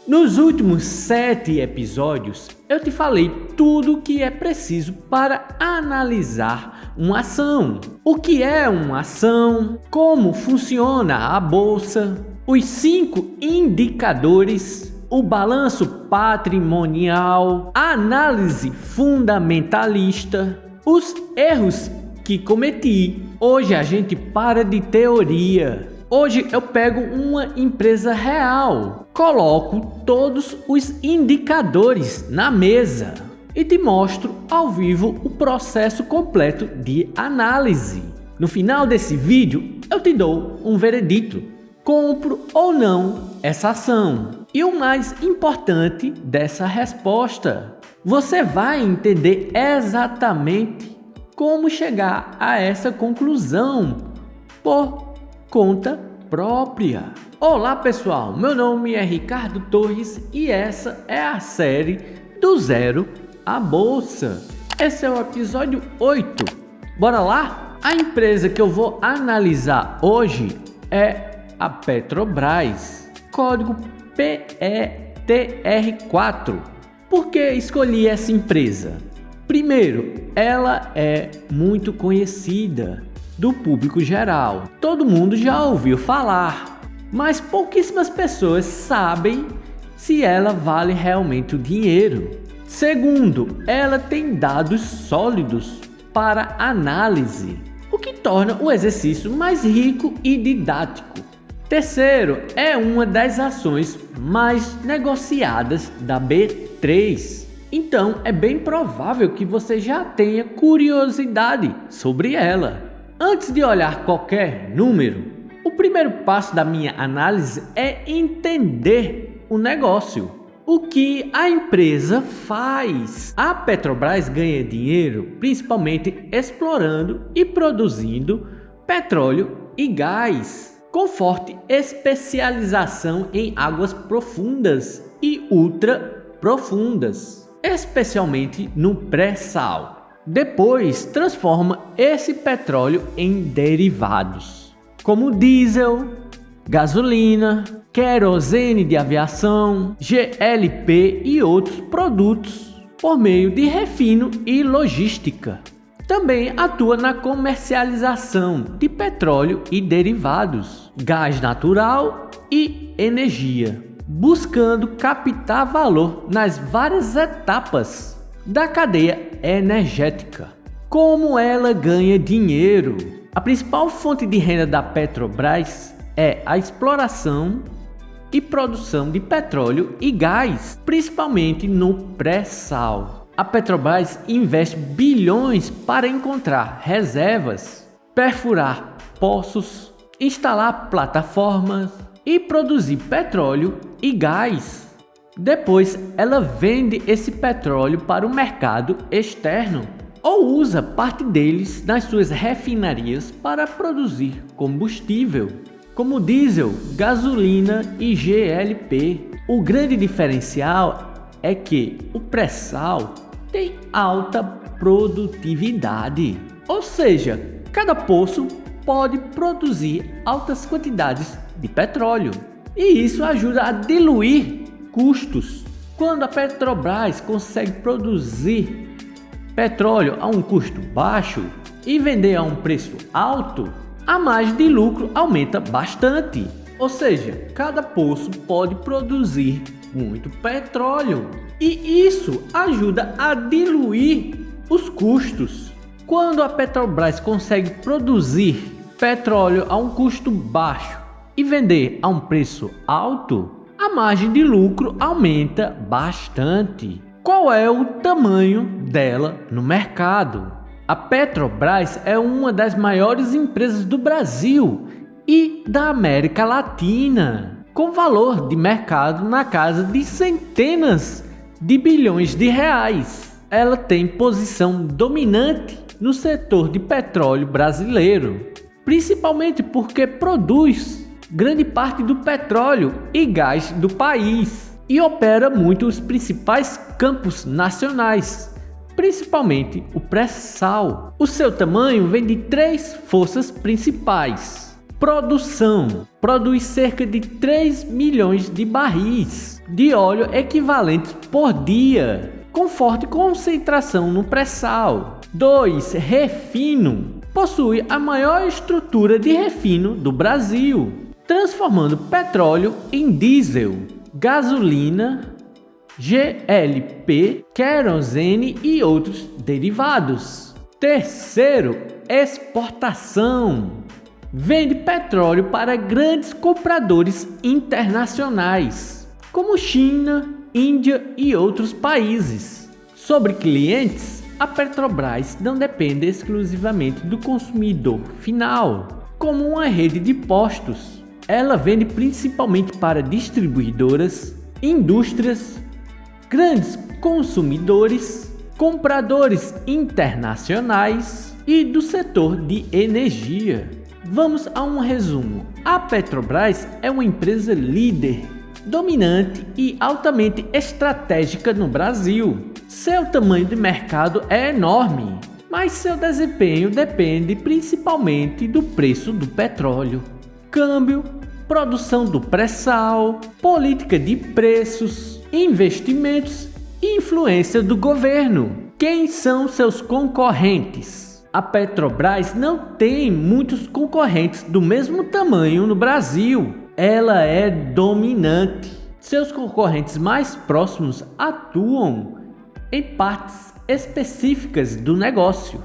Nos últimos 7 episódios, eu te falei tudo o que é preciso para analisar uma ação. O que é uma ação, como funciona a bolsa, os 5 indicadores, o balanço patrimonial, a análise fundamentalista, os erros que cometi. Hoje a gente para de teoria. Hoje eu pego uma empresa real, coloco todos os indicadores na mesa e te mostro ao vivo o processo completo de análise. No final desse vídeo eu te dou um veredito: compro ou não essa ação? E o mais importante dessa resposta, você vai entender exatamente como chegar a essa conclusão por conta própria. Olá pessoal, meu nome é Ricardo Torres e essa é a série do Zero à Bolsa. Esse é o episódio 8. Bora lá? A empresa que eu vou analisar hoje é a Petrobras, código PETR4. Por que escolhi essa empresa? Primeiro, ela é muito conhecida do público geral. Todo mundo já ouviu falar, mas pouquíssimas pessoas sabem se ela vale realmente o dinheiro. Segundo, ela tem dados sólidos para análise, o que torna o exercício mais rico e didático. Terceiro, é uma das ações mais negociadas da B3. Então, é bem provável que você já tenha curiosidade sobre ela. Antes de olhar qualquer número, o primeiro passo da minha análise é entender o negócio. O que a empresa faz? A Petrobras ganha dinheiro principalmente explorando e produzindo petróleo e gás, com forte especialização em águas profundas e ultra profundas, especialmente no pré-sal. Depois transforma esse petróleo em derivados, como diesel, gasolina, querosene de aviação, GLP e outros produtos, por meio de refino e logística. Também atua na comercialização de petróleo e derivados, gás natural e energia, buscando captar valor nas várias etapas da cadeia energética. Como ela ganha dinheiro? A principal fonte de renda da Petrobras é a exploração e produção de petróleo e gás, principalmente no pré-sal. A Petrobras investe bilhões para encontrar reservas, perfurar poços, instalar plataformas e produzir petróleo e gás. Depois, ela vende esse petróleo para o mercado externo ou usa parte deles nas suas refinarias para produzir combustível, como diesel, gasolina e GLP. O grande diferencial é que o pré-sal tem alta produtividade, ou seja, cada poço pode produzir altas quantidades de petróleo, e isso ajuda a diluir custos. Quando a Petrobras consegue produzir petróleo a um custo baixo e vender a um preço alto, a margem de lucro aumenta bastante. Ou seja, cada poço pode produzir muito petróleo e isso ajuda a diluir os custos. Quando a Petrobras consegue produzir petróleo a um custo baixo e vender a um preço alto, a margem de lucro aumenta bastante. Qual é o tamanho dela no mercado? A Petrobras é uma das maiores empresas do Brasil e da América Latina, com valor de mercado na casa de centenas de bilhões de reais. Ela tem posição dominante no setor de petróleo brasileiro, principalmente porque produz grande parte do petróleo e gás do país e opera muito os principais campos nacionais, principalmente o pré-sal. O seu tamanho vem de 3 forças principais: Produção: produz cerca de 3 milhões de barris de óleo equivalentes por dia, com forte concentração no pré-sal. 2. Refino: possui a maior estrutura de refino do Brasil, transformando petróleo em diesel, gasolina, GLP, querosene e outros derivados. 3. Exportação: vende petróleo para grandes compradores internacionais, como China, Índia e outros países. Sobre clientes, a Petrobras não depende exclusivamente do consumidor final, como uma rede de postos. Ela vende principalmente para distribuidoras, indústrias, grandes consumidores, compradores internacionais e do setor de energia. Vamos a um resumo. A Petrobras é uma empresa líder, dominante e altamente estratégica no Brasil. Seu tamanho de mercado é enorme, mas seu desempenho depende principalmente do preço do petróleo, câmbio, produção do pré-sal, política de preços, investimentos e influência do governo. Quem são seus concorrentes? A Petrobras não tem muitos concorrentes do mesmo tamanho no Brasil. Ela é dominante. Seus concorrentes mais próximos atuam em partes específicas do negócio,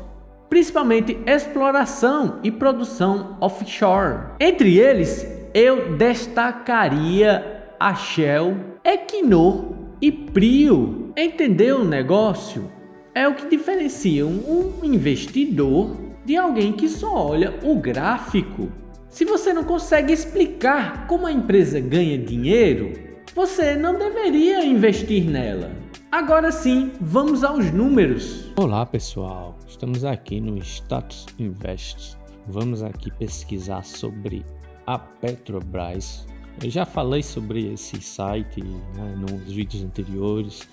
principalmente exploração e produção offshore. Entre eles, eu destacaria a Shell, Equinor e Prio. Entender o negócio é o que diferencia um investidor de alguém que só olha o gráfico. Se você não consegue explicar como a empresa ganha dinheiro, você não deveria investir nela. Agora sim, vamos aos números. Olá pessoal, estamos aqui no Status Invest. Vamos aqui pesquisar sobre a Petrobras. Eu já falei sobre esse site, né, nos vídeos anteriores.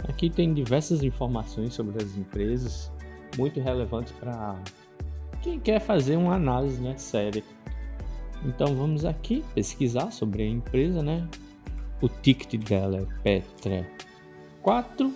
Aqui tem diversas informações sobre as empresas, muito relevantes para quem quer fazer uma análise, né, séria. Então vamos aqui pesquisar sobre a empresa, né? O ticket dela é Petra 4,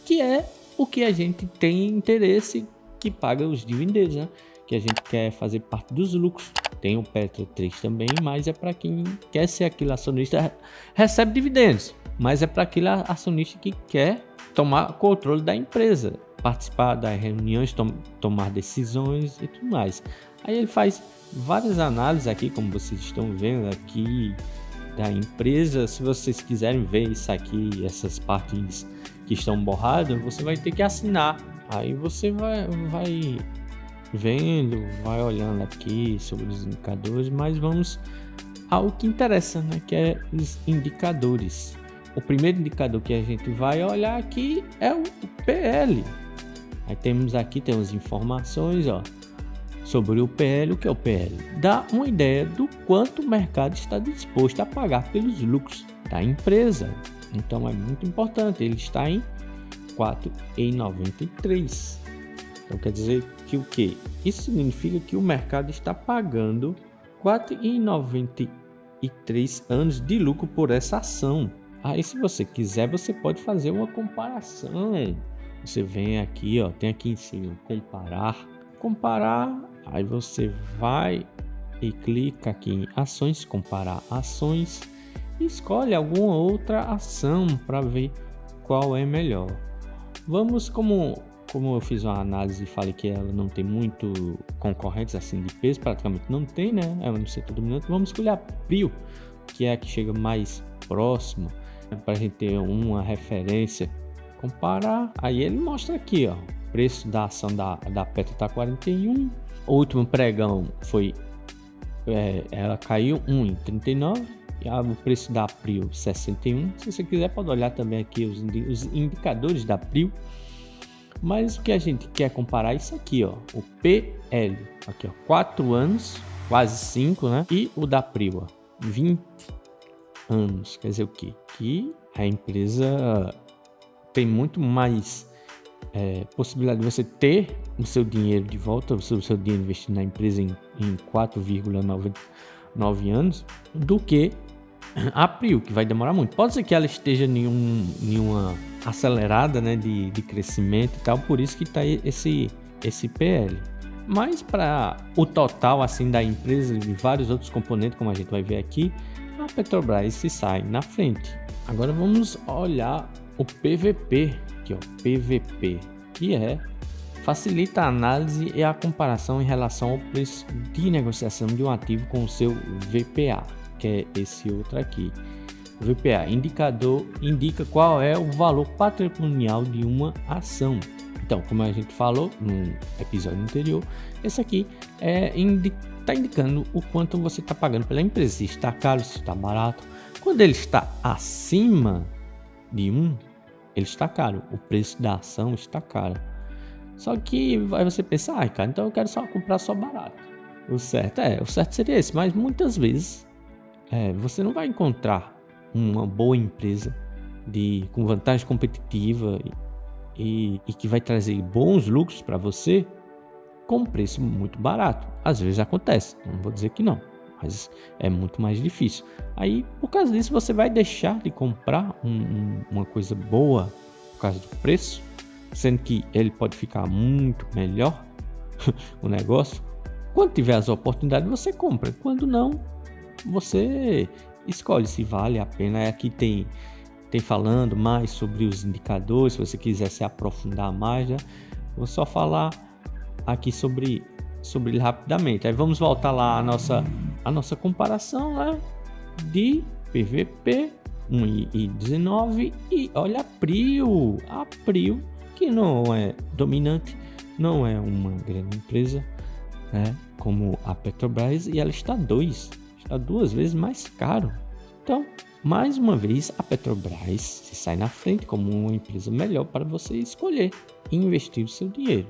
que é o que a gente tem interesse, que paga os dividendos, né? Que a gente quer fazer parte dos lucros. Tem o Petra 3 também, mas é para quem quer ser aquele acionista, recebe dividendos, mas é para aquele acionista que quer tomar controle da empresa, participar das reuniões, tomar decisões e tudo mais. Aí ele faz várias análises aqui, como vocês estão vendo aqui, da empresa. Se vocês quiserem ver isso aqui, essas partes que estão borradas, você vai ter que assinar. Aí você vai vendo, vai olhando aqui sobre os indicadores, mas vamos ao que interessa, né? Que é os indicadores. O primeiro indicador que a gente vai olhar aqui é o PL. Aí temos informações, ó, sobre o PL. O que é o PL? Dá uma ideia do quanto o mercado está disposto a pagar pelos lucros da empresa. Então é muito importante. Ele está em 4,93. Então quer dizer que o quê? Isso significa que o mercado está pagando 4,93 anos de lucro por essa ação. Aí se você quiser, você pode fazer uma comparação. Você vem aqui, ó, tem aqui em cima comparar, aí você vai e clica aqui em ações, comparar ações, e escolhe alguma outra ação para ver qual é melhor. Vamos, como eu fiz uma análise e falei que ela não tem muito concorrentes assim de peso, praticamente não tem, né? É um setor dominante. Vamos escolher a Prio, que é a que chega mais próximo, para a gente ter uma referência, comparar. Aí ele mostra aqui, ó, o preço da ação da Petra tá 41. O último pregão foi, ela caiu 1,39. E o preço da Prio 61. Se você quiser pode olhar também aqui os indicadores da Prio. Mas o que a gente quer comparar é isso aqui, ó, o PL, aqui ó, 4 anos, quase 5, né? E o da Prio, ó, 20 anos. Quer dizer o quê? Que a empresa tem muito mais possibilidade de você ter o seu dinheiro de volta, o seu dinheiro investido na empresa em 4,9 anos, do que a Prio, que vai demorar muito. Pode ser que ela esteja em uma acelerada, né, de crescimento e tal, por isso que está esse PL. Mas para o total assim da empresa e vários outros componentes, como a gente vai ver aqui, a Petrobras se sai na frente. Agora vamos olhar o PVP, aqui, ó, PVP, que facilita a análise e a comparação em relação ao preço de negociação de um ativo com o seu VPA, que é esse outro aqui. O VPA indica qual é o valor patrimonial de uma ação. Então, como a gente falou no episódio anterior, esse aqui está indicando o quanto você está pagando pela empresa, se está caro, se está barato. Quando ele está acima de 1, ele está caro, o preço da ação está caro. Só que aí você pensa, cara, então eu quero comprar só barato. O certo seria esse, mas muitas vezes você não vai encontrar uma boa empresa com vantagem competitiva e que vai trazer bons lucros para você com um preço muito barato. Às vezes acontece, não vou dizer que não, mas é muito mais difícil. Aí, por causa disso, você vai deixar de comprar uma coisa boa por causa do preço, sendo que ele pode ficar muito melhor o negócio. Quando tiver as oportunidades, você compra. Quando não, você escolhe se vale a pena. Aqui tem falando mais sobre os indicadores, se você quiser se aprofundar mais, né? Vou só falar aqui sobre ele rapidamente. Aí vamos voltar lá a nossa comparação, né, de PVP 1,19 e olha a Prio, que não é dominante, não é uma grande empresa, né, como a Petrobras, e ela está 2 vezes mais caro. Então, mais uma vez, a Petrobras se sai na frente como uma empresa melhor para você escolher e investir o seu dinheiro.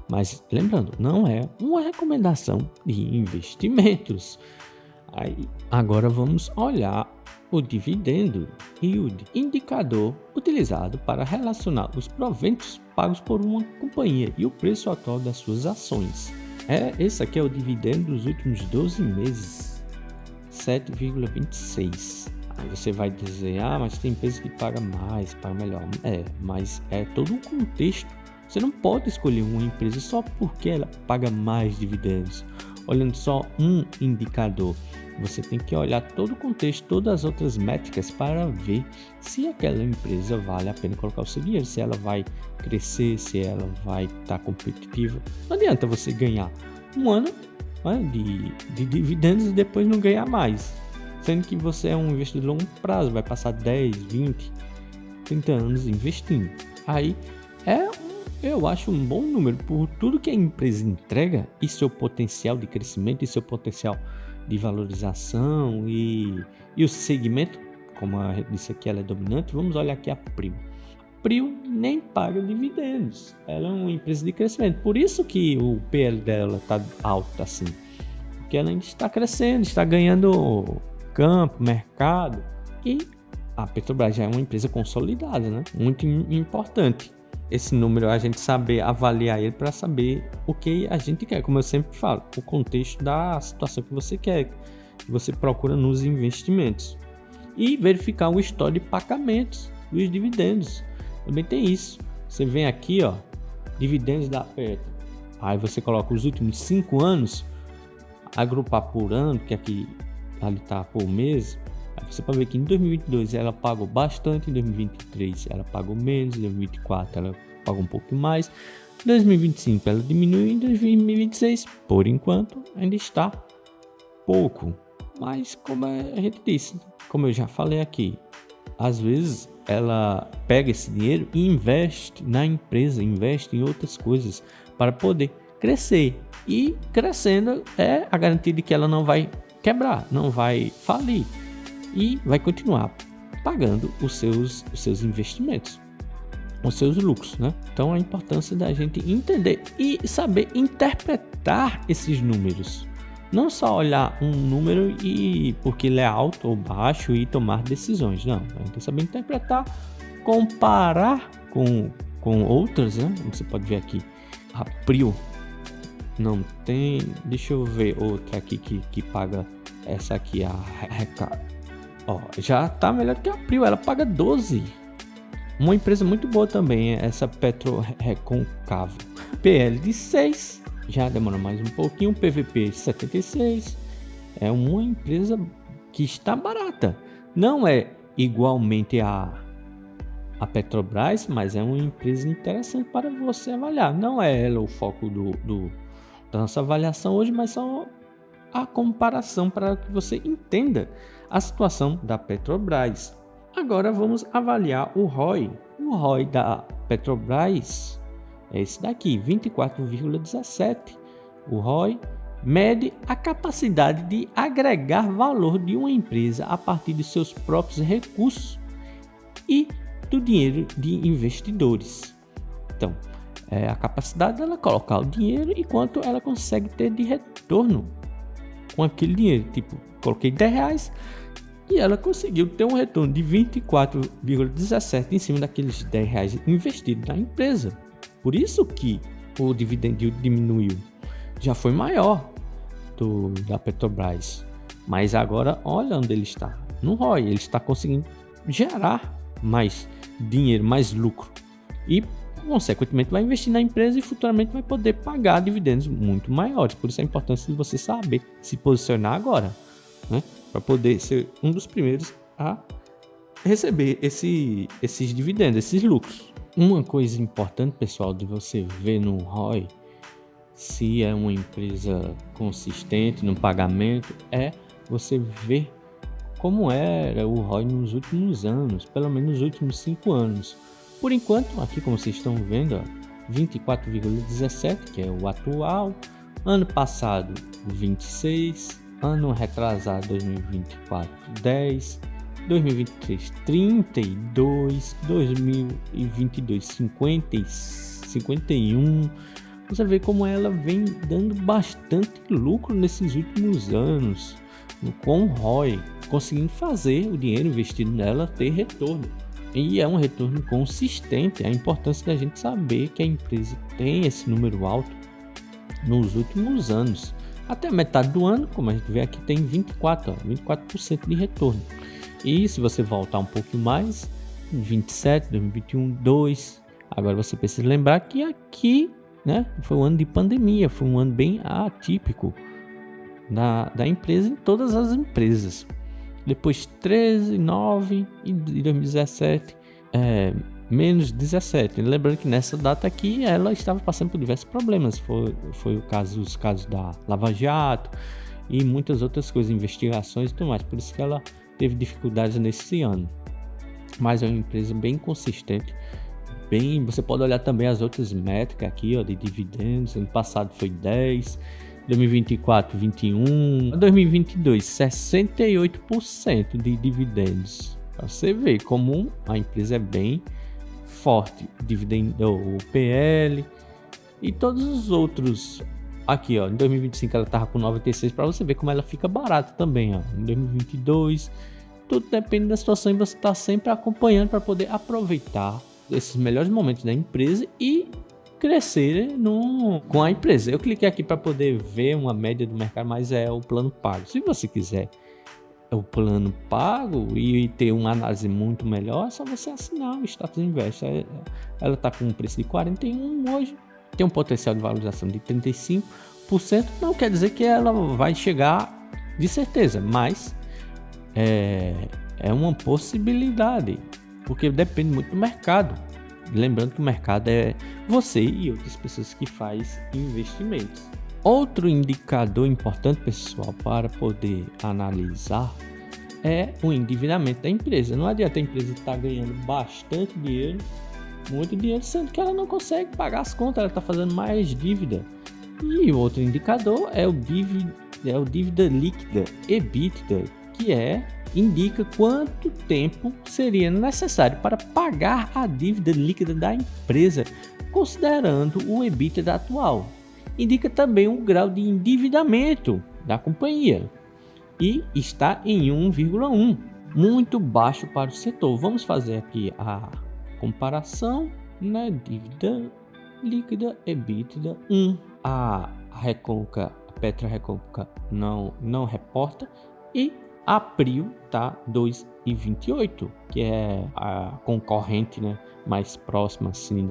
Mas lembrando, não é uma recomendação de investimentos. Aí, agora vamos olhar o dividendo e o indicador utilizado para relacionar os proventos pagos por uma companhia e o preço atual das suas ações. Esse aqui é o dividendo dos últimos 12 meses, 7,26. Aí você vai dizer, mas tem empresa que paga mais, paga melhor. Mas é todo um contexto. Você não pode escolher uma empresa só porque ela paga mais dividendos, olhando só um indicador. Você tem que olhar todo o contexto, todas as outras métricas para ver se aquela empresa vale a pena colocar o seu dinheiro, se ela vai crescer, se ela vai estar competitiva. Não adianta você ganhar um ano de dividendos e depois não ganhar mais, sendo que você é um investidor de longo prazo, vai passar 10, 20, 30 anos investindo. Aí eu acho um bom número por tudo que a empresa entrega e seu potencial de crescimento e seu potencial de valorização e o segmento, como a gente disse aqui, ela é dominante. Vamos olhar aqui a Prio. A Prio nem paga dividendos, ela é uma empresa de crescimento, por isso que o PL dela está alto assim, porque ela ainda está crescendo, está ganhando campo, mercado, e a Petrobras já é uma empresa consolidada, né? Muito importante esse número, a gente saber avaliar ele para saber o que a gente quer, como eu sempre falo, o contexto da situação que você quer, que você procura nos investimentos, e verificar o histórico de pagamentos dos dividendos. Também tem isso, você vem aqui, dividendos da Petro, aí você coloca os últimos 5 anos, agrupar por ano, que aqui ali está por mês. Aí você pode ver que em 2022 ela pagou bastante, em 2023 ela pagou menos, em 2024 ela pagou um pouco mais, em 2025 ela diminuiu, em 2026 por enquanto ainda está pouco. Mas como a gente disse, como eu já falei aqui, às vezes ela pega esse dinheiro e investe na empresa, investe em outras coisas para poder crescer, e crescendo é a garantia de que ela não vai quebrar, não vai falir e vai continuar pagando os seus investimentos, os seus lucros, né? Então a importância da gente entender e saber interpretar esses números, não só olhar um número e porque ele é alto ou baixo e tomar decisões, não. A gente tem que saber interpretar, comparar com com outras, né? Você pode ver aqui, a Prio não tem, deixa eu ver outra aqui que paga essa aqui, a Recado. Ó, já tá melhor que a Prio, ela paga 12. Uma empresa muito boa também, essa Petro Reconcavo. PL de 6, já demora mais um pouquinho, PVP 76. É uma empresa que está barata. Não é igualmente a Petrobras, mas é uma empresa interessante para você avaliar. Não é ela o foco da nossa avaliação hoje, mas só a comparação para que você entenda a situação da Petrobras. Agora vamos avaliar o ROI. O ROI da Petrobras é esse daqui, 24,17. O ROI mede a capacidade de agregar valor de uma empresa a partir de seus próprios recursos e do dinheiro de investidores. Então, é a capacidade dela colocar o dinheiro e quanto ela consegue ter de retorno com aquele dinheiro. Tipo, coloquei R$10 e ela conseguiu ter um retorno de 24,17 em cima daqueles R$10 investidos na empresa. Por isso que o dividendo diminuiu. Já foi maior da Petrobras. Mas agora, olha onde ele está. No ROI, ele está conseguindo gerar mais dinheiro, mais lucro. E, consequentemente, vai investir na empresa e futuramente vai poder pagar dividendos muito maiores. Por isso a importância de você saber se posicionar agora, né? Para poder ser um dos primeiros a receber esses dividendos, esses lucros. Uma coisa importante, pessoal, de você ver no ROI se é uma empresa consistente no pagamento, é você ver como era o ROI nos últimos anos, pelo menos nos últimos 5 anos. Por enquanto, aqui como vocês estão vendo, 24,17, que é o atual, ano passado 26, ano retrasado 2024 10, 2023 32, 2022 51. Você vê como ela vem dando bastante lucro nesses últimos anos com o ROI, conseguindo fazer o dinheiro investido nela ter retorno. E é um retorno consistente. A importância da gente saber que a empresa tem esse número alto nos últimos anos. Até a metade do ano, como a gente vê aqui, tem 24% de retorno. E se você voltar um pouco mais, 27, 2021, 2. Agora você precisa lembrar que aqui, né, foi um ano de pandemia, foi um ano bem atípico da empresa em todas as empresas. Depois 13, 9 e 2017, menos 17. Lembrando que nessa data aqui ela estava passando por diversos problemas. Foi os casos da Lava Jato e muitas outras coisas, investigações e tudo mais. Por isso que ela teve dificuldades nesse ano. Mas é uma empresa bem consistente. Você pode olhar também as outras métricas aqui, ó, de dividendos. Ano passado foi 10, 2024 21, 2022 68% de dividendos. Pra você ver como a empresa é bem forte. Dividendo, o PL e todos os outros. Aqui, ó, em 2025 ela tava com 96, para você ver como ela fica barata também, ó. Em 2022, tudo depende da situação e você está sempre acompanhando para poder aproveitar esses melhores momentos da empresa e crescer com a empresa. Eu cliquei aqui para poder ver uma média do mercado, mas é o plano pago. Se você quiser o plano pago e ter uma análise muito melhor, é só você assinar o Status Invest. Ela está com um preço de 41 hoje, tem um potencial de valorização de 35%. Não quer dizer que ela vai chegar de certeza, mas é uma possibilidade, porque depende muito do mercado. Lembrando que o mercado é você e outras pessoas que fazem investimentos. Outro indicador importante, pessoal, para poder analisar é o endividamento da empresa. Não adianta a empresa estar ganhando bastante dinheiro, muito dinheiro, sendo que ela não consegue pagar as contas, ela está fazendo mais dívida. E o outro indicador é o dívida líquida, EBITDA, que indica quanto tempo seria necessário para pagar a dívida líquida da empresa, considerando o EBITDA atual. Indica também o grau de endividamento da companhia e está em 1,1, muito baixo para o setor. Vamos fazer aqui a comparação. na dívida líquida EBITDA 1. A Petro Recôncavo não reporta, e a Prio tá 2,28, que é a concorrente, né, mais próxima assim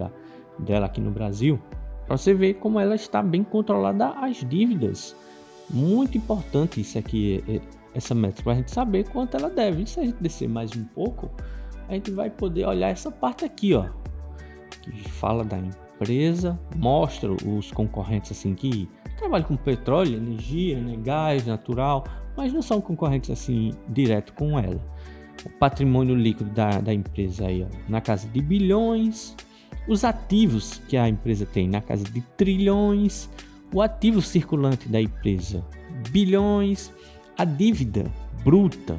dela aqui no Brasil. Para você ver como ela está bem controlada as dívidas. Muito importante isso aqui, essa métrica, para a gente saber quanto ela deve. E se a gente descer mais um pouco, a gente vai poder olhar essa parte aqui, ó, que fala da empresa, mostra os concorrentes assim que trabalham com petróleo, energia, né, gás natural, mas não são concorrentes assim direto com ela. O patrimônio líquido da empresa aí, ó, na casa de bilhões, os ativos que a empresa tem na casa de trilhões, o ativo circulante da empresa, bilhões, a dívida bruta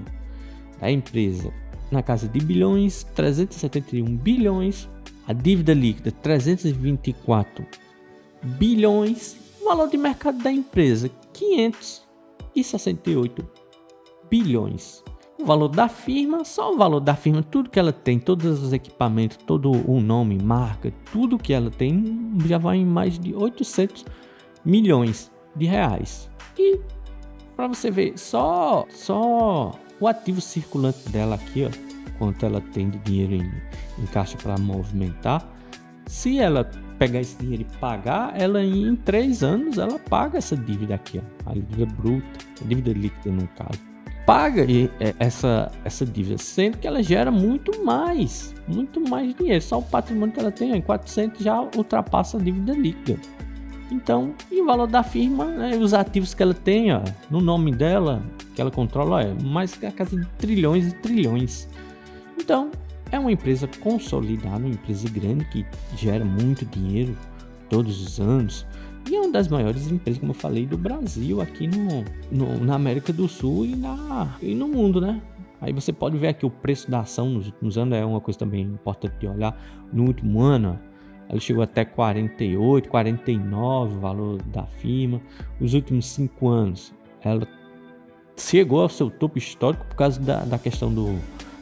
da empresa na casa de bilhões, 371 bilhões, a dívida líquida 324 bilhões, o valor de mercado da empresa 568 bilhões. O valor da firma, só o valor da firma, tudo que ela tem, todos os equipamentos, todo o nome, marca, tudo que ela tem já vai em mais de 800 milhões de reais. E para você ver, só o ativo circulante dela aqui, ó, quanto ela tem de dinheiro em caixa para movimentar. Se ela pegar esse dinheiro e pagar, ela em 3 anos ela paga essa dívida aqui, ó, a dívida bruta, a dívida líquida no caso. Paga essa dívida, sendo que ela gera muito mais dinheiro. Só o patrimônio que ela tem, em 400, já ultrapassa a dívida líquida. Então, e o valor da firma, né, os ativos que ela tem, ó, no nome dela, que ela controla, é mais que a casa de trilhões e trilhões. Então, é uma empresa consolidada, uma empresa grande que gera muito dinheiro todos os anos. E é uma das maiores empresas, como eu falei, do Brasil, aqui na América do Sul e no mundo, né? Aí você pode ver aqui o preço da ação nos últimos anos, é uma coisa também importante de olhar. No último ano, ela chegou até 48, 49 o valor da firma. Os últimos 5 anos, ela chegou ao seu topo histórico por causa da questão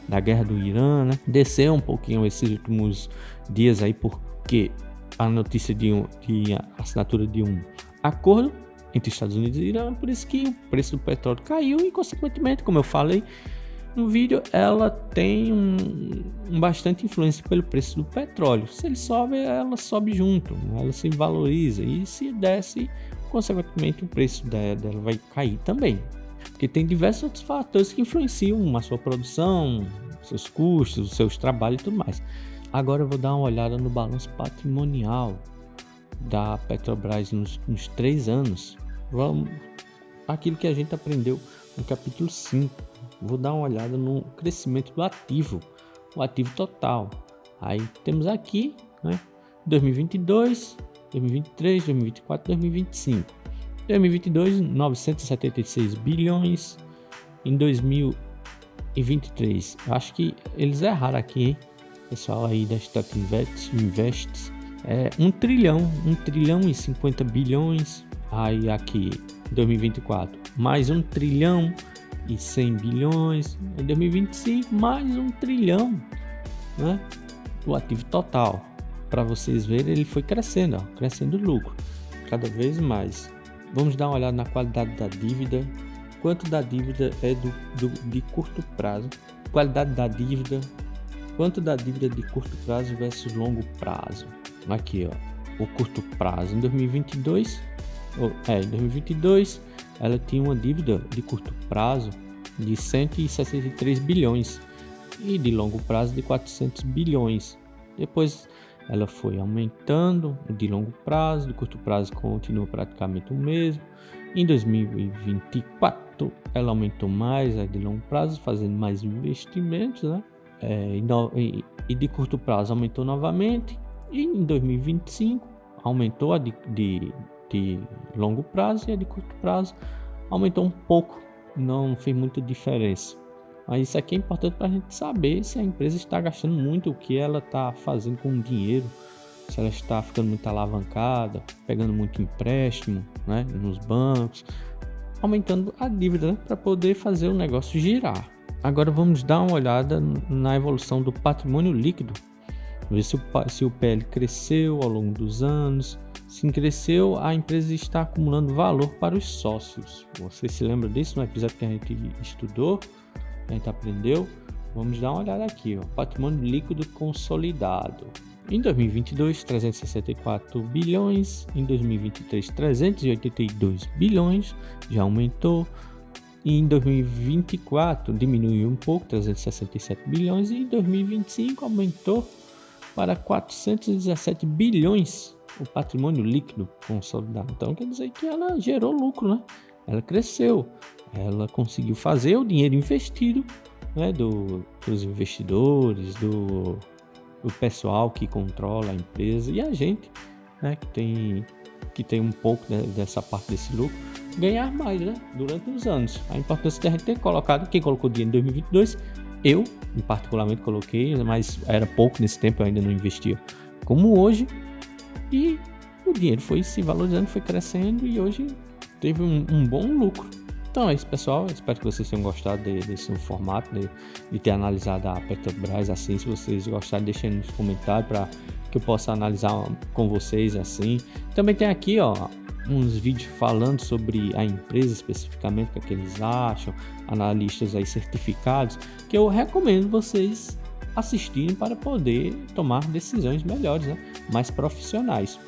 da guerra do Irã, né? Desceu um pouquinho esses últimos dias aí, porque a notícia de assinatura de um acordo entre Estados Unidos e Irã, por isso que o preço do petróleo caiu e, consequentemente, como eu falei no vídeo, ela tem bastante influência pelo preço do petróleo. Se ele sobe, ela sobe junto, ela se valoriza, e se desce, consequentemente, o preço dela vai cair também, porque tem diversos outros fatores que influenciam a sua produção, seus custos, os seus trabalhos e tudo mais. Agora eu vou dar uma olhada no balanço patrimonial da Petrobras nos 3 anos. Vamos aquilo que a gente aprendeu no capítulo 5. Vou dar uma olhada no crescimento do ativo, o ativo total. Aí temos aqui, né, 2022, 2023, 2024, 2025. 2022, 976 bilhões. Em 2023, acho que eles erraram aqui, hein? Pessoal aí da Stat Invests, 1 trilhão e 50 bilhões. Aí aqui 2024 mais 1 trilhão e 100 bilhões. Em 2025 mais 1 trilhão, né? O ativo total, para vocês verem, ele foi crescendo, ó, crescendo o lucro cada vez mais. Vamos dar uma olhada na qualidade da dívida. Quanto da dívida é de curto prazo? Qualidade da dívida. Quanto da dívida de curto prazo versus longo prazo? Aqui, ó, o curto prazo. Em 2022, ela tinha uma dívida de curto prazo de 163 bilhões e de longo prazo de 400 bilhões. Depois ela foi aumentando de longo prazo, de curto prazo continua praticamente o mesmo. Em 2024 ela aumentou mais a de longo prazo, fazendo mais investimentos, né? E de curto prazo aumentou novamente, e em 2025 aumentou a de longo prazo, e a de curto prazo aumentou um pouco, não fez muita diferença. Mas isso aqui é importante para a gente saber se a empresa está gastando muito, o que ela está fazendo com o dinheiro, se ela está ficando muito alavancada, pegando muito empréstimo, né, nos bancos, aumentando a dívida, né, para poder fazer o negócio girar. Agora vamos dar uma olhada na evolução do patrimônio líquido ver se o PL cresceu ao longo dos anos. Se cresceu, a empresa está acumulando valor para os sócios. Você se lembra disso no episódio que a gente estudou, a gente aprendeu? Vamos dar uma olhada aqui, ó. Patrimônio líquido consolidado. Em 2022, 364 bilhões. Em 2023, 382 bilhões. Já aumentou. E em 2024, diminuiu um pouco, 367 bilhões. E em 2025, aumentou para 417 bilhões. O patrimônio líquido consolidado. Então quer dizer que ela gerou lucro, né? Ela cresceu, ela conseguiu fazer o dinheiro investido, né, dos investidores, do pessoal que controla a empresa e a gente, né, que tem um pouco dessa parte desse lucro, ganhar mais, né, durante os anos. A importância de a gente ter colocado, quem colocou dinheiro em 2022, eu particularmente coloquei, mas era pouco nesse tempo, eu ainda não investia como hoje. E o dinheiro foi se valorizando, foi crescendo e hoje teve um bom lucro. Então é isso, pessoal. Espero que vocês tenham gostado desse formato, de ter analisado a Petrobras assim. Se vocês gostaram, deixem nos comentários para que eu possa analisar com vocês assim. Também tem aqui, ó, uns vídeos falando sobre a empresa especificamente, o que eles acham, analistas aí certificados, que eu recomendo vocês assistirem para poder tomar decisões melhores, né? Mais profissionais.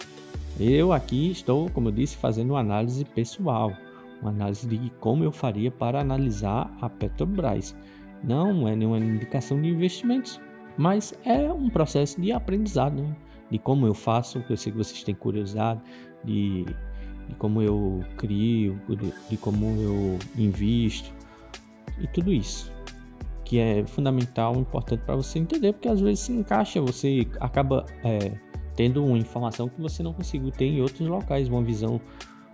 Eu aqui estou, como eu disse, fazendo uma análise pessoal, uma análise de como eu faria para analisar a Petrobras. Não é nenhuma indicação de investimentos, mas é um processo de aprendizado, né? De como eu faço, eu sei que vocês têm curiosidade, de como eu crio, de como eu invisto e tudo isso, que é fundamental, importante para você entender, porque às vezes se encaixa, você acaba tendo uma informação que você não conseguiu ter em outros locais, uma visão,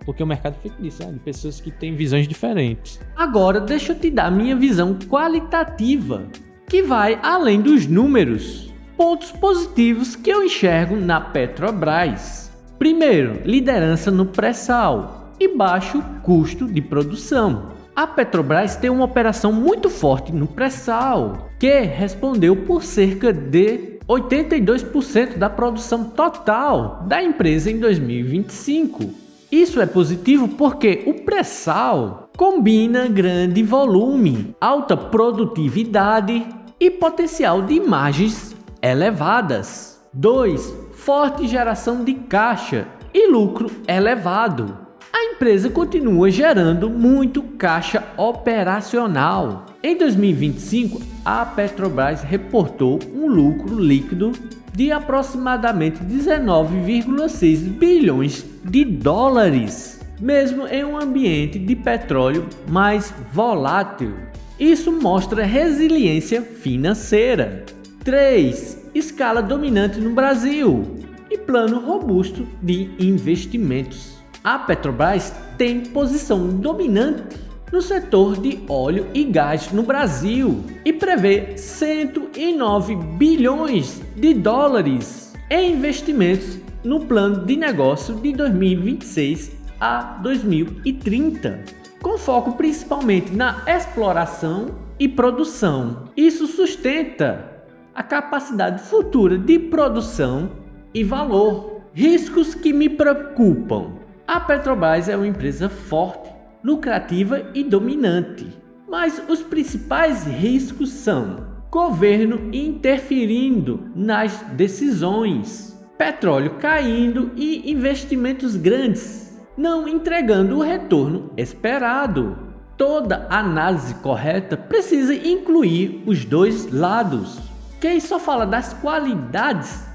porque o mercado é feito disso, de pessoas que têm visões diferentes. Agora deixa eu te dar minha visão qualitativa, que vai além dos números. Pontos positivos que eu enxergo na Petrobras. Primeiro, liderança no pré-sal e baixo custo de produção. A Petrobras tem uma operação muito forte no pré-sal, que respondeu por cerca de 82% da produção total da empresa em 2025. Isso é positivo porque o pré-sal combina grande volume, alta produtividade e potencial de margens elevadas. 2. Forte geração de caixa e lucro elevado. A empresa continua gerando muito caixa operacional. Em 2025, a Petrobras reportou um lucro líquido de aproximadamente 19,6 bilhões de dólares, mesmo em um ambiente de petróleo mais volátil. Isso mostra resiliência financeira. 3. Escala dominante no Brasil e plano robusto de investimentos. A Petrobras tem posição dominante no setor de óleo e gás no Brasil e prevê 109 bilhões de dólares em investimentos no plano de negócio de 2026 a 2030, com foco principalmente na exploração e produção. Isso sustenta a capacidade futura de produção e valor. Riscos que me preocupam. A Petrobras é uma empresa forte, lucrativa e dominante, mas os principais riscos são governo interferindo nas decisões, petróleo caindo e investimentos grandes não entregando o retorno esperado. Toda análise correta precisa incluir os dois lados. Quem só fala das qualidades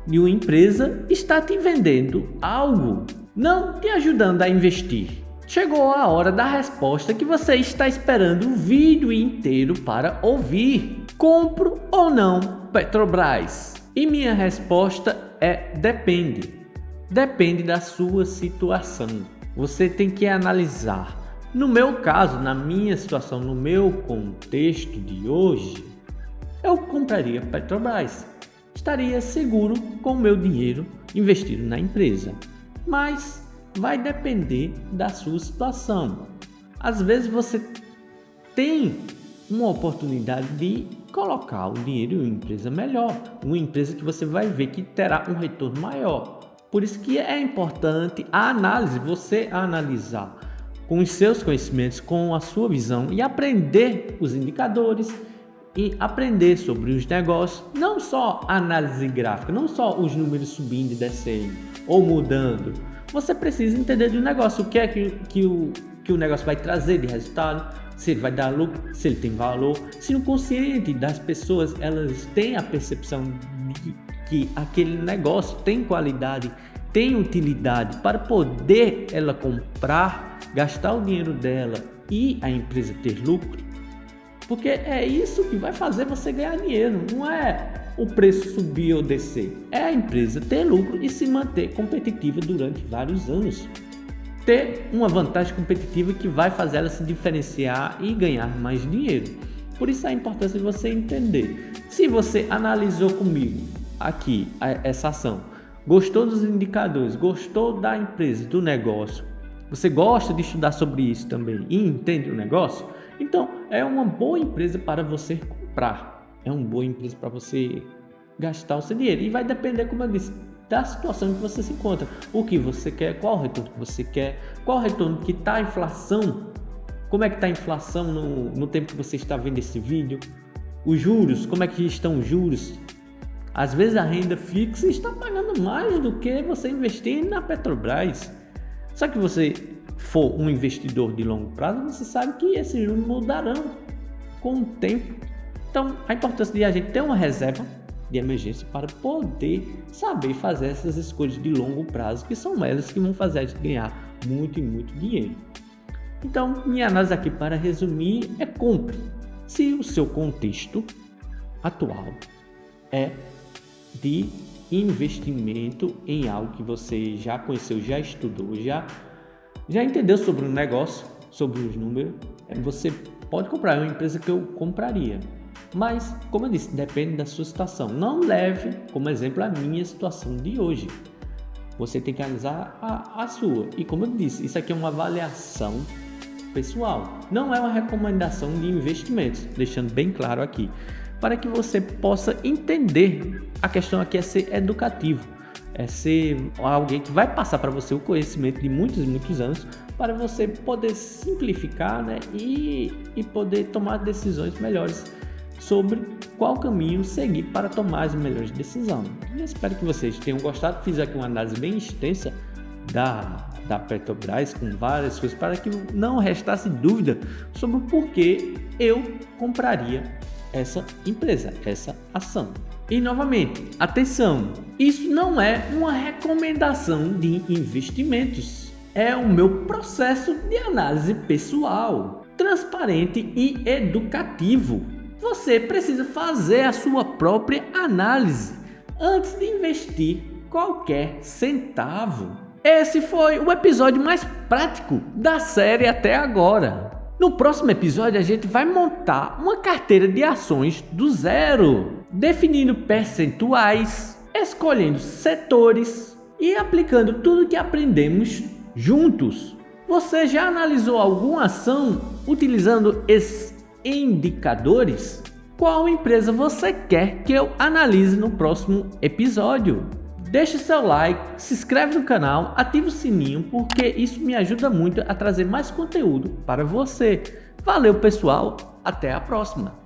de uma empresa está te vendendo algo, não te ajudando a investir. Chegou a hora da resposta que você está esperando o vídeo inteiro para ouvir. Compro ou não Petrobras? E minha resposta é depende. Depende da sua situação. Você tem que analisar. No meu caso, na minha situação, no meu contexto de hoje, eu compraria Petrobras. Estaria seguro com o meu dinheiro investido na empresa. Mas vai depender da sua situação. Às vezes você tem uma oportunidade de colocar o dinheiro em uma empresa melhor, uma empresa que você vai ver que terá um retorno maior. Por isso que é importante a análise, você analisar com os seus conhecimentos, com a sua visão e aprender os indicadores e aprender sobre os negócios, não só análise gráfica, não só os números subindo e descendo ou mudando. Você precisa entender do negócio, o que é que o negócio vai trazer de resultado, se ele vai dar lucro, se ele tem valor, se no consciente das pessoas elas têm a percepção de que aquele negócio tem qualidade, tem utilidade para poder ela comprar, gastar o dinheiro dela e a empresa ter lucro. Porque é isso que vai fazer você ganhar dinheiro, não é o preço subir ou descer, é a empresa ter lucro e se manter competitiva durante vários anos. Ter uma vantagem competitiva que vai fazer ela se diferenciar e ganhar mais dinheiro. Por isso a importância de você entender. Se você analisou comigo aqui essa ação, gostou dos indicadores, gostou da empresa, do negócio, você gosta de estudar sobre isso também e entende o negócio, então é uma boa empresa para você comprar. É uma boa empresa para você gastar o seu dinheiro. E vai depender, como eu disse, da situação em que você se encontra. O que você quer, qual o retorno que você quer, qual o retorno que está a inflação, como é que está a inflação no tempo que você está vendo esse vídeo, os juros, como é que estão os juros. Às vezes a renda fixa está pagando mais do que você investir na Petrobras. Só que você for um investidor de longo prazo, você sabe que esses juros mudarão com o tempo. Então, a importância de a gente ter uma reserva de emergência para poder saber fazer essas escolhas de longo prazo, que são elas que vão fazer a gente ganhar muito e muito dinheiro. Então, minha análise aqui, para resumir, é compre. Se o seu contexto atual é de investimento em algo que você já conheceu, já estudou, já entendeu sobre o negócio, sobre os números, você pode comprar. É uma empresa que eu compraria. Mas, como eu disse, depende da sua situação. Não leve como exemplo a minha situação de hoje. Você tem que analisar a sua. E como eu disse, isso aqui é uma avaliação pessoal. Não é uma recomendação de investimentos, deixando bem claro aqui. Para que você possa entender, a questão aqui é ser educativo. É ser alguém que vai passar para você o conhecimento de muitos e muitos anos, para você poder simplificar, né, e poder tomar decisões melhores sobre qual caminho seguir para tomar as melhores decisões. Eu espero que vocês tenham gostado. Fiz aqui uma análise bem extensa da Petrobras, com várias coisas, para que não restasse dúvida sobre o porquê eu compraria essa empresa, essa ação. E novamente, atenção, isso não é uma recomendação de investimentos, é o meu processo de análise pessoal, transparente e educativo. Você precisa fazer a sua própria análise antes de investir qualquer centavo. Esse foi o episódio mais prático da série até agora. No próximo episódio a gente vai montar uma carteira de ações do zero, definindo percentuais, escolhendo setores e aplicando tudo que aprendemos juntos. Você já analisou alguma ação utilizando esses indicadores? Qual empresa você quer que eu analise no próximo episódio? Deixe seu like, se inscreve no canal, ative o sininho, porque isso me ajuda muito a trazer mais conteúdo para você. Valeu, pessoal, até a próxima!